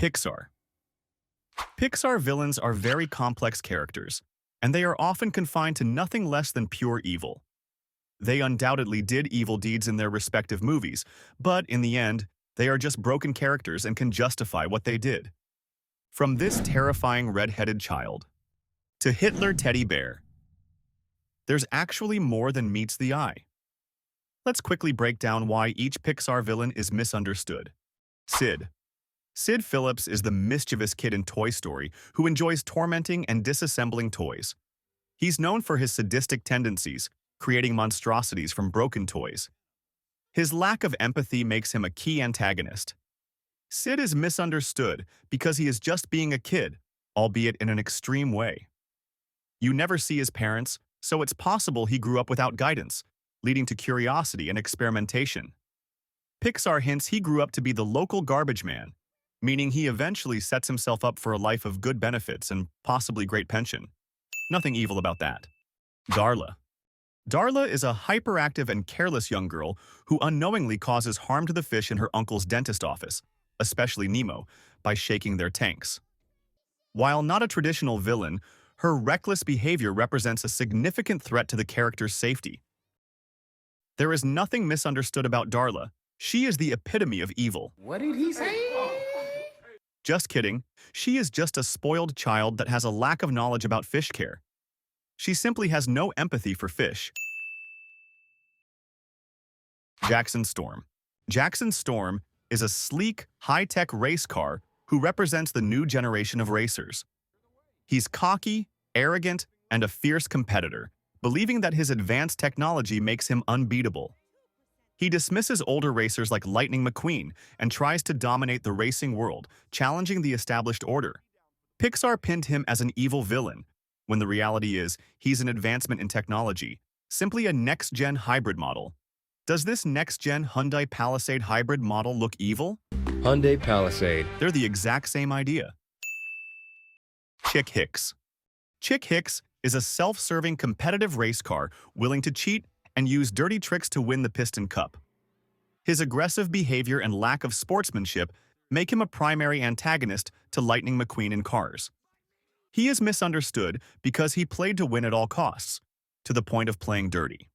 Pixar. Pixar villains are very complex characters, and they are often confined to nothing less than pure evil. They undoubtedly did evil deeds in their respective movies, but in the end, they are just broken characters and can justify what they did. From this terrifying red-headed child to Hitler teddy bear, there's actually more than meets the eye. Let's quickly break down why each Pixar villain is misunderstood. Sid. Sid Phillips is the mischievous kid in Toy Story who enjoys tormenting and disassembling toys. He's known for his sadistic tendencies, creating monstrosities from broken toys. His lack of empathy makes him a key antagonist. Sid is misunderstood because he is just being a kid, albeit in an extreme way. You never see his parents, so it's possible he grew up without guidance, leading to curiosity and experimentation. Pixar hints he grew up to be the local garbage man, meaning he eventually sets himself up for a life of good benefits and possibly great pension. Nothing evil about that. Darla. Darla is a hyperactive and careless young girl who unknowingly causes harm to the fish in her uncle's dentist office, especially Nemo, by shaking their tanks. While not a traditional villain, her reckless behavior represents a significant threat to the character's safety. There is nothing misunderstood about Darla. She is the epitome of evil. What did he say? Just kidding. She is just a spoiled child that has a lack of knowledge about fish care. She simply has no empathy for fish. Jackson Storm. Jackson Storm is a sleek, high-tech race car who represents the new generation of racers. He's cocky, arrogant, and a fierce competitor, believing that his advanced technology makes him unbeatable. He dismisses older racers like Lightning McQueen and tries to dominate the racing world, challenging the established order. Pixar pinned him as an evil villain, when the reality is he's an advancement in technology, simply a next-gen hybrid model. Does this next-gen Hyundai Palisade hybrid model look evil? Hyundai Palisade. They're the exact same idea. Chick Hicks. Chick Hicks is a self-serving competitive race car willing to cheat and use dirty tricks to win the Piston Cup. His aggressive behavior and lack of sportsmanship make him a primary antagonist to Lightning McQueen in Cars. He is misunderstood because he played to win at all costs, to the point of playing dirty.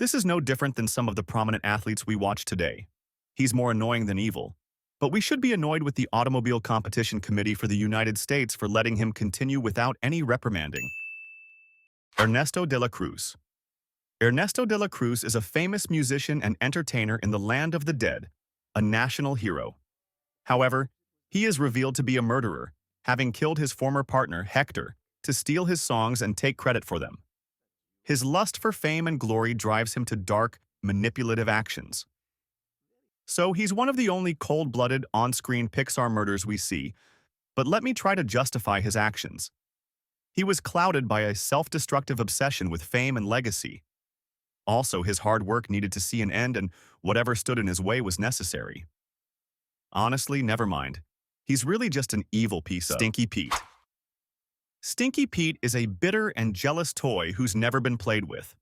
This is no different than some of the prominent athletes we watch today. He's more annoying than evil, but we should be annoyed with the Automobile Competition Committee for the United States for letting him continue without any reprimanding. Ernesto De La Cruz. Ernesto De La Cruz is a famous musician and entertainer in the land of the dead, a national hero. However, he is revealed to be a murderer, having killed his former partner, Hector, to steal his songs and take credit for them. His lust for fame and glory drives him to dark, manipulative actions. So he's one of the only cold-blooded, on-screen Pixar murders we see, but let me try to justify his actions. He was clouded by a self-destructive obsession with fame and legacy. Also, his hard work needed to see an end, and whatever stood in his way was necessary. Honestly, never mind. He's really just an evil piece of Stinky Pete. Stinky Pete is a bitter and jealous toy who's never been played with.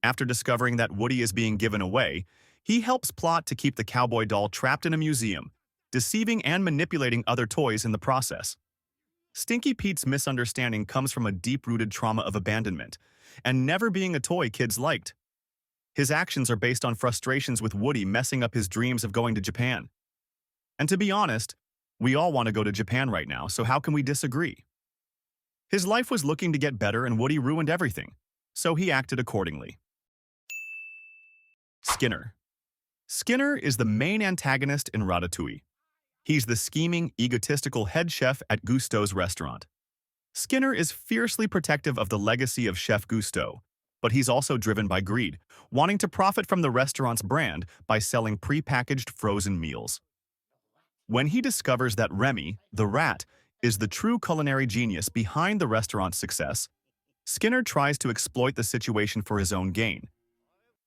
After discovering that Woody is being given away, he helps plot to keep the cowboy doll trapped in a museum, deceiving and manipulating other toys in the process. Stinky Pete's misunderstanding comes from a deep-rooted trauma of abandonment and never being a toy kids liked. His actions are based on frustrations with Woody messing up his dreams of going to Japan. And to be honest, we all want to go to Japan right now, so how can we disagree? His life was looking to get better and Woody ruined everything, so he acted accordingly. Skinner. Skinner is the main antagonist in Ratatouille. He's the scheming, egotistical head chef at Gusteau's restaurant. Skinner is fiercely protective of the legacy of Chef Gusteau, but he's also driven by greed, wanting to profit from the restaurant's brand by selling pre-packaged frozen meals. When he discovers that Remy, the rat, is the true culinary genius behind the restaurant's success, Skinner tries to exploit the situation for his own gain.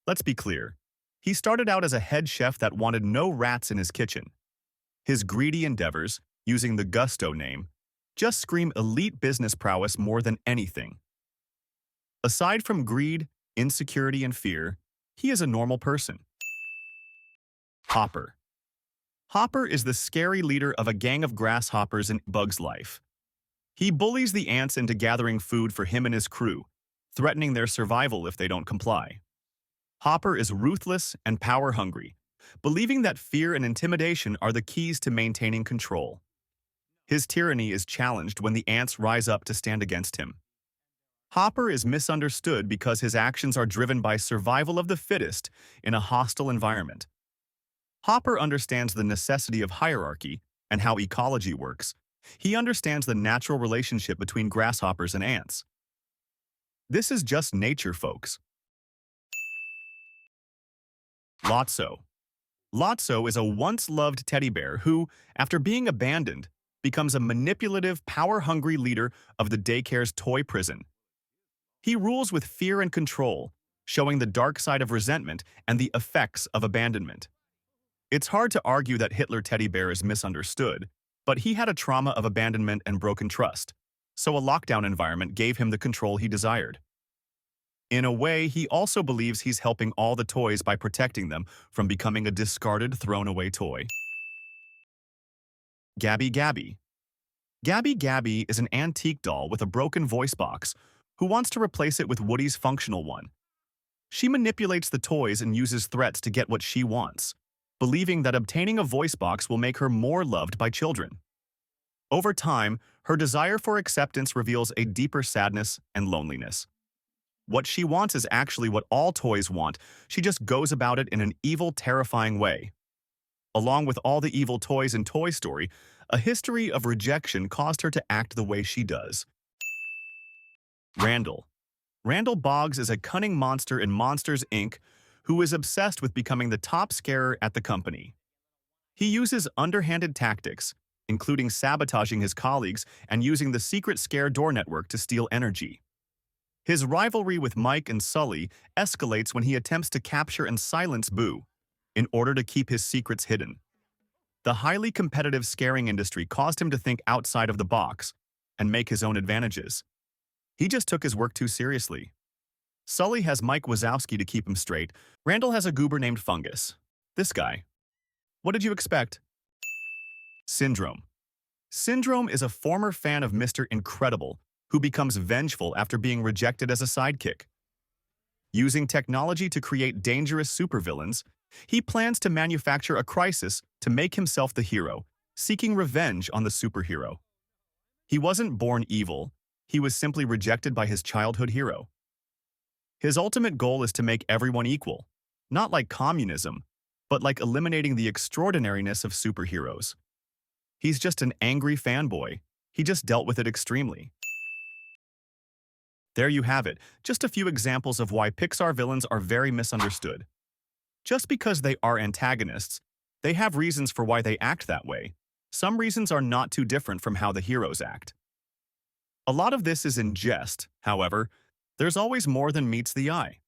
Let's be clear. He started out as a head chef that wanted no rats in his kitchen. His greedy endeavors, using the Gusteau name, just scream elite business prowess more than anything. Aside from greed, insecurity, and fear, he is a normal person. Hopper. Hopper is the scary leader of a gang of grasshoppers in Bug's Life. He bullies the ants into gathering food for him and his crew, threatening their survival if they don't comply. Hopper is ruthless and power-hungry, believing that fear and intimidation are the keys to maintaining control. His tyranny is challenged when the ants rise up to stand against him. Hopper is misunderstood because his actions are driven by survival of the fittest in a hostile environment. Hopper understands the necessity of hierarchy and how ecology works. He understands the natural relationship between grasshoppers and ants. This is just nature, folks. Lotso. Lotso is a once-loved teddy bear who, after being abandoned, becomes a manipulative, power-hungry leader of the daycare's toy prison. He rules with fear and control, showing the dark side of resentment and the effects of abandonment. It's hard to argue that Hitler teddy bear is misunderstood, but he had a trauma of abandonment and broken trust, so a lockdown environment gave him the control he desired. In a way, he also believes he's helping all the toys by protecting them from becoming a discarded, thrown-away toy. Gabby Gabby. Gabby Gabby is an antique doll with a broken voice box who wants to replace it with Woody's functional one. She manipulates the toys and uses threats to get what she wants, believing that obtaining a voice box will make her more loved by children. Over time, her desire for acceptance reveals a deeper sadness and loneliness. What she wants is actually what all toys want, she just goes about it in an evil, terrifying way. Along with all the evil toys in Toy Story, a history of rejection caused her to act the way she does. Randall. Randall Boggs is a cunning monster in Monsters, Inc., who is obsessed with becoming the top scarer at the company. He uses underhanded tactics, including sabotaging his colleagues and using the secret scare door network to steal energy. His rivalry with Mike and Sully escalates when he attempts to capture and silence Boo, in order to keep his secrets hidden. The highly competitive scaring industry caused him to think outside of the box and make his own advantages. He just took his work too seriously. Sully has Mike Wazowski to keep him straight. Randall has a goober named Fungus. This guy. What did you expect? Syndrome. Syndrome is a former fan of Mr. Incredible who becomes vengeful after being rejected as a sidekick. Using technology to create dangerous supervillains, he plans to manufacture a crisis to make himself the hero, seeking revenge on the superhero. He wasn't born evil, he was simply rejected by his childhood hero. His ultimate goal is to make everyone equal, not like communism, but like eliminating the extraordinariness of superheroes. He's just an angry fanboy. He just dealt with it extremely. There you have it, just a few examples of why Pixar villains are very misunderstood. Just because they are antagonists, they have reasons for why they act that way. Some reasons are not too different from how the heroes act. A lot of this is in jest, however, there's always more than meets the eye.